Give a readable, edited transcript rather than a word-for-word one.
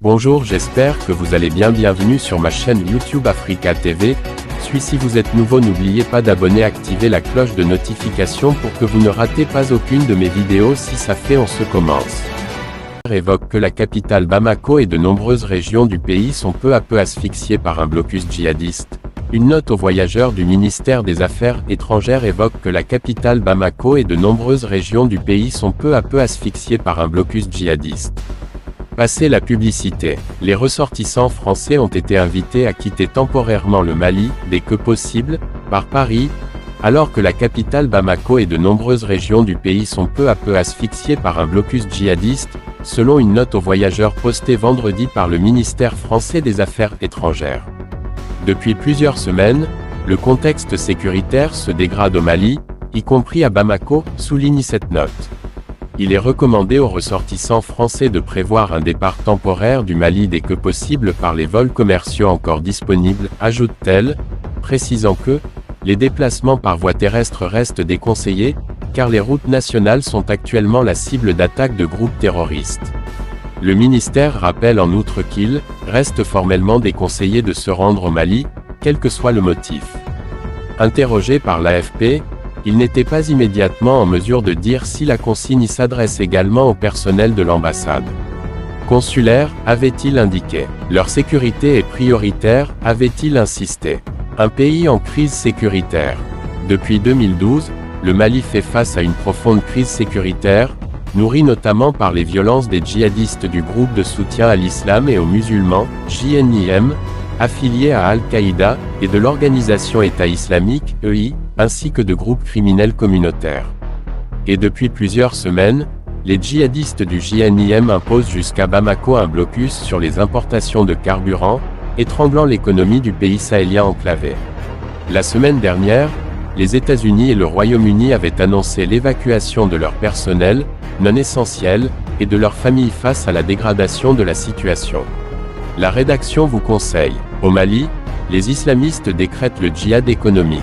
Bonjour, j'espère que vous allez bien. Bienvenue sur ma chaîne YouTube Africa TV. Si vous êtes nouveau, n'oubliez pas d'abonner, activer la cloche de notification pour que vous ne ratez pas aucune de mes vidéos. Si ça fait, on se commence. Évoque que la capitale Bamako et de nombreuses régions du pays sont peu à peu asphyxiées par un blocus djihadiste. Une note aux voyageurs du ministère des Affaires étrangères évoque que la capitale Bamako et de nombreuses régions du pays sont peu à peu asphyxiées par un blocus djihadiste. Passé la publicité, les ressortissants français ont été invités à quitter temporairement le Mali, dès que possible, par Paris, alors que la capitale Bamako et de nombreuses régions du pays sont peu à peu asphyxiées par un blocus djihadiste, selon une note aux voyageurs postée vendredi par le ministère français des Affaires étrangères. Depuis plusieurs semaines, le contexte sécuritaire se dégrade au Mali, y compris à Bamako, souligne cette note. Il est recommandé aux ressortissants français de prévoir un départ temporaire du Mali dès que possible par les vols commerciaux encore disponibles, ajoute-t-elle, précisant que les déplacements par voie terrestre restent déconseillés, car les routes nationales sont actuellement la cible d'attaques de groupes terroristes. Le ministère rappelle en outre qu'il reste formellement déconseillé de se rendre au Mali, quel que soit le motif. Interrogé par l'AFP, il n'était pas immédiatement en mesure de dire si la consigne s'adresse également au personnel de l'ambassade consulaire, avait-il indiqué. Leur sécurité est prioritaire, avait-il insisté. Un pays en crise sécuritaire. Depuis 2012, le Mali fait face à une profonde crise sécuritaire, nourrie notamment par les violences des djihadistes du groupe de soutien à l'islam et aux musulmans, JNIM, affiliés à Al-Qaïda, et de l'organisation État islamique, EI, ainsi que de groupes criminels communautaires. Et depuis plusieurs semaines, les djihadistes du JNIM imposent jusqu'à Bamako un blocus sur les importations de carburant, étranglant l'économie du pays sahélien enclavé. La semaine dernière, les États-Unis et le Royaume-Uni avaient annoncé l'évacuation de leur personnel, non essentiel, et de leurs familles face à la dégradation de la situation. La rédaction vous conseille. Au Mali, les islamistes décrètent le djihad économique.